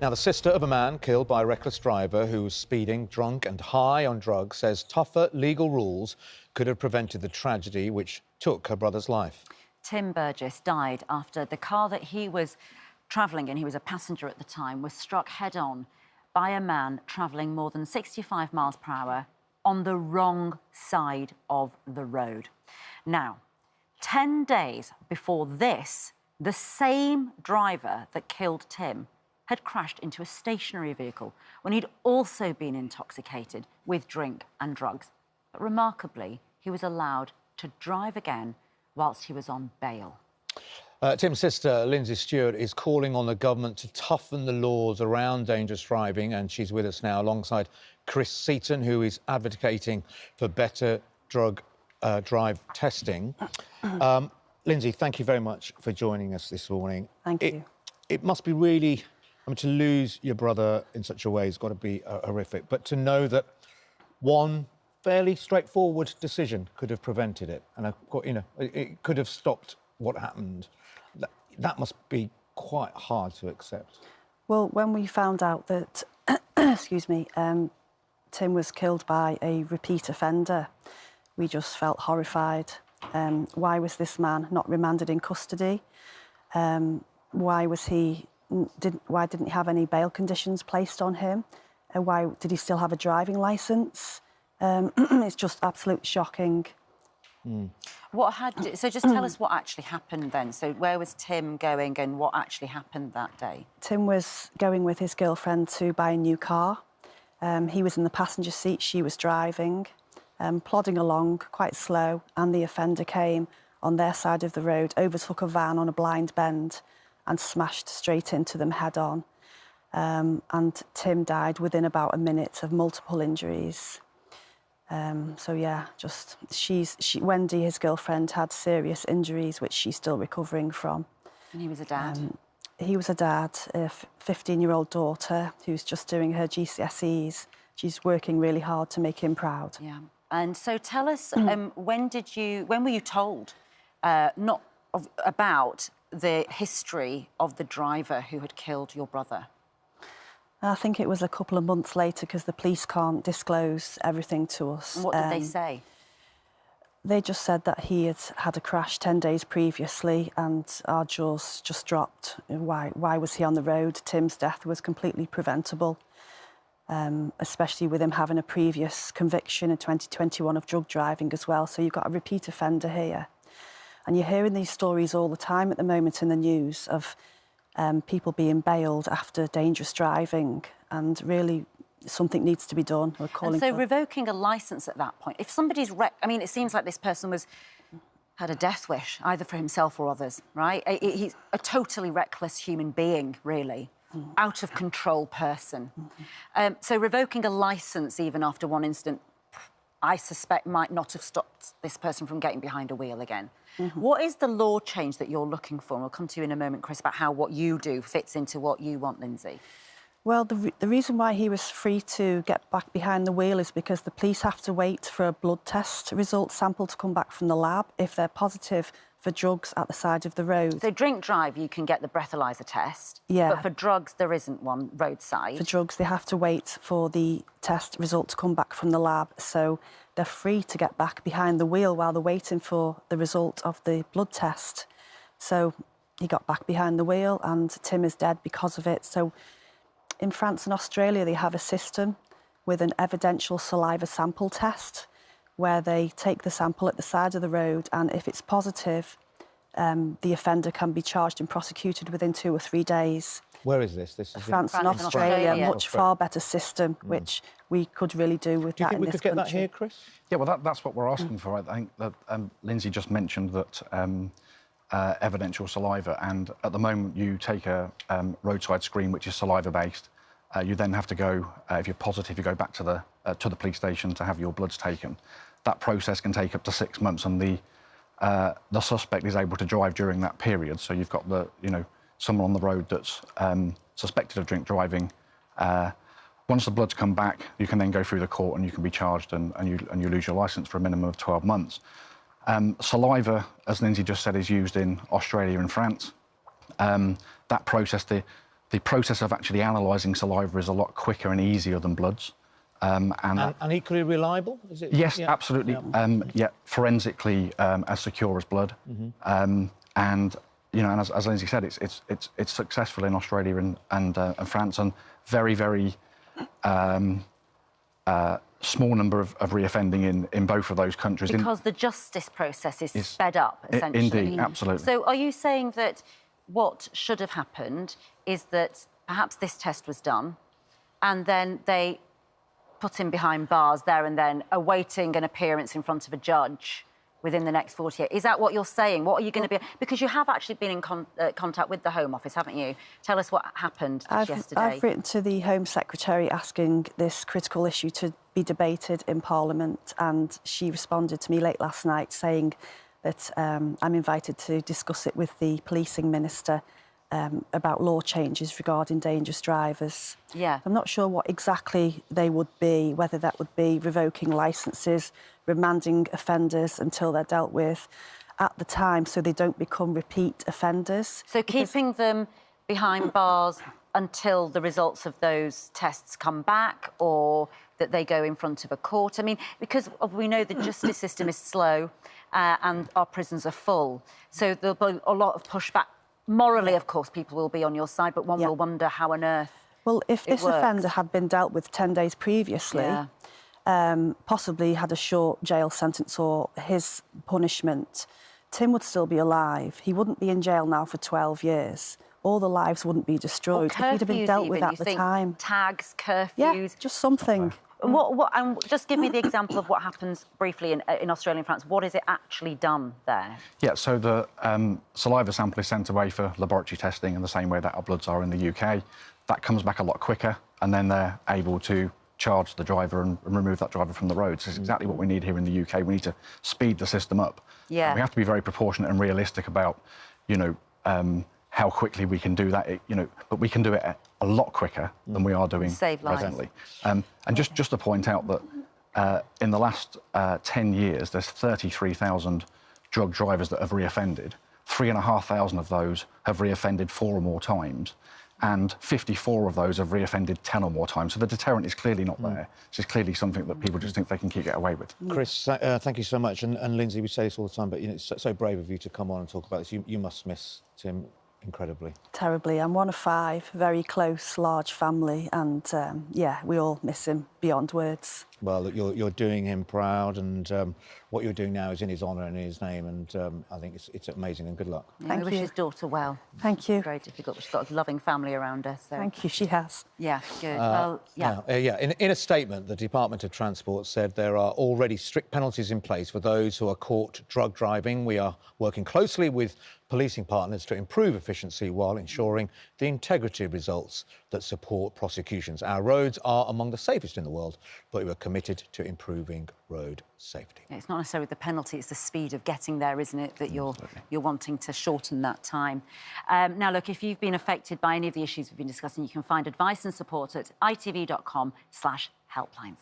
Now, the sister of a man killed by a reckless driver who was speeding, drunk and high on drugs, says tougher legal rules could have prevented the tragedy which took her brother's life. Tim Burgess died after the car that he was travelling in, he was a passenger at the time, was struck head-on by a man travelling more than 65 miles per hour on the wrong side of the road. Now, 10 days before this, the same driver that killed Tim had crashed into a stationary vehicle when he'd also been intoxicated with drink and drugs. But remarkably, he was allowed to drive again whilst he was on bail. Tim's sister, Linzi Stewart, is calling on the government to toughen the laws around dangerous driving, and she's with us now alongside Chris Seaton, who is advocating for better drug drive testing. Linzi, thank you very much for joining us this morning. Thank you. It must be really... I mean, to lose your brother in such a way has got to be horrific, but to know that one fairly straightforward decision could have prevented it, and it could have stopped what happened. That must be quite hard to accept. Well, when we found out that, excuse me, Tim was killed by a repeat offender, we just felt horrified. Why was this man not remanded in custody? Why didn't he have any bail conditions placed on him? Why did he still have a driving licence? It's just absolutely shocking. So just tell us what actually happened then. So where was Tim going and what actually happened that day? Tim was going with his girlfriend to buy a new car. He was in the passenger seat, she was driving, plodding along quite slow, and the offender came on their side of the road, overtook a van on a blind bend and smashed straight into them head-on. And Tim died within about a minute of multiple injuries. So, yeah, Wendy, his girlfriend, had serious injuries, which she's still recovering from. And he was a dad? He was a dad, a 15-year-old daughter who's just doing her GCSEs. She's working really hard to make him proud. Yeah. And so tell us, when were you told about the history of the driver who had killed your brother? I think it was a couple of months later, because the police can't disclose everything to us. And what did they say? They just said that he had had a crash 10 days previously, and our jaws just dropped. Why was he on the road? Tim's death was completely preventable, especially with him having a previous conviction in 2021 of drug driving as well. So you've got a repeat offender here. And you're hearing these stories all the time at the moment in the news of people being bailed after dangerous driving, and really something needs to be done. We're calling and so revoking a licence at that point, if somebody's I mean, it seems like this person had a death wish, either for himself or others, right? He's a totally reckless human being, really, out of control person. So revoking a licence even after one incident, I suspect, might not have stopped this person from getting behind a wheel again. What is the law change that you're looking for? And we'll come to you in a moment, Chris, about how what you do fits into what you want, Linzi. Well, the reason why he was free to get back behind the wheel is because the police have to wait for a blood test result sample to come back from the lab if they're positive for drugs at the side of the road. So drink drive, you can get the breathalyzer test. Yeah. But for drugs, there isn't one roadside. For drugs, they have to wait for the test result to come back from the lab. So they're free to get back behind the wheel while they're waiting for the result of the blood test. So he got back behind the wheel, and Tim is dead because of it. So in France and Australia, they have a system with an evidential saliva sample test where they take the sample at the side of the road, and if it's positive, the offender can be charged and prosecuted within 2 or 3 days. Where is this? This is France and Australia, much far better system, which we could really do with that in this country. Do you think we could get that here, Chris? Yeah, well, that's what we're asking for. I think that Linzi just mentioned that evidential saliva, and at the moment you take a roadside screen which is saliva-based. You then have to go, if you're positive, you go back to the police station to have your bloods taken. That process can take up to 6 months, and the suspect is able to drive during that period. So you've got someone on the road that's suspected of drink driving. Once the bloods come back, you can then go through the court and you can be charged, and you lose your licence for a minimum of 12 months. Saliva, as Linzi just said, is used in Australia and France. That process, the the process of actually analysing saliva is a lot quicker and easier than bloods. And equally reliable? Is it? Yes, Yeah. absolutely. Yeah, forensically as secure as blood. And you know, and as Lindsay said, it's successful in Australia and France, and very, very small number of reoffending in both of those countries. Because the justice process is sped up, essentially. Indeed, absolutely. So are you saying that what should have happened is that perhaps this test was done and then they put him behind bars there and then, awaiting an appearance in front of a judge within the next 48? Is that what you're saying? What are you going to be... Because you have actually been in contact with the Home Office, haven't you? Tell us what happened yesterday. I've written to the Home Secretary asking this critical issue to be debated in Parliament, and she responded to me late last night saying that I'm invited to discuss it with the Policing Minister about law changes regarding dangerous drivers. Yeah. I'm not sure what exactly they would be, whether that would be revoking licences, remanding offenders until they're dealt with at the time so they don't become repeat offenders. So keeping them behind bars until the results of those tests come back, or that they go in front of a court? I mean, because we know the justice system is slow and our prisons are full, so there'll be a lot of pushback. Morally, of course, people will be on your side, but one will wonder how on earth. Well, if this offender had been dealt with 10 days previously, possibly had a short jail sentence or his punishment, Tim would still be alive. He wouldn't be in jail now for 12 years. All the lives wouldn't be destroyed if he'd have been dealt with at the time. Tags, curfews. Yeah, just something. And just give me the example of what happens briefly in Australia and France. What is it actually done there? Yeah, so the saliva sample is sent away for laboratory testing in the same way that our bloods are in the UK. That comes back a lot quicker, and then they're able to charge the driver and remove that driver from the roads. It's exactly what we need here in the UK. We need to speed the system up. Yeah. We have to be very proportionate and realistic about, you know, how quickly we can do that. But we can do it a lot quicker than we are doing presently. And just to point out that in the last 10 years, there's 33,000 drug drivers that have reoffended. 3,500 of those have reoffended 4 or more times, and 54 of those have reoffended 10 or more times. So the deterrent is clearly not there. It's clearly something that people just think they can get away with. Chris, thank you so much. And Lindsay, we say this all the time, but you know, it's so brave of you to come on and talk about this. You must miss Tim incredibly. Terribly. I'm one of 5, very close, large family, and yeah, we all miss him beyond words. Well, look, you're doing him proud, and what you're doing now is in his honour and in his name, and I think it's amazing, and good luck. Yeah, Thank you. Wish his daughter well. Thank you. It's very difficult, but she's got a loving family around her. So. Thank you, she has. Yeah, good. Well, yeah. In a statement, the Department of Transport said there are already strict penalties in place for those who are caught drug driving. We are working closely with policing partners to improve efficiency while ensuring the integrity of results that support prosecutions. Our roads are among the safest in the world, but we are committed to improving road safety. It's not necessarily the penalty, it's the speed of getting there, isn't it, that you're wanting to shorten that time. Now, look, if you've been affected by any of the issues we've been discussing, you can find advice and support at itv.com/helplines.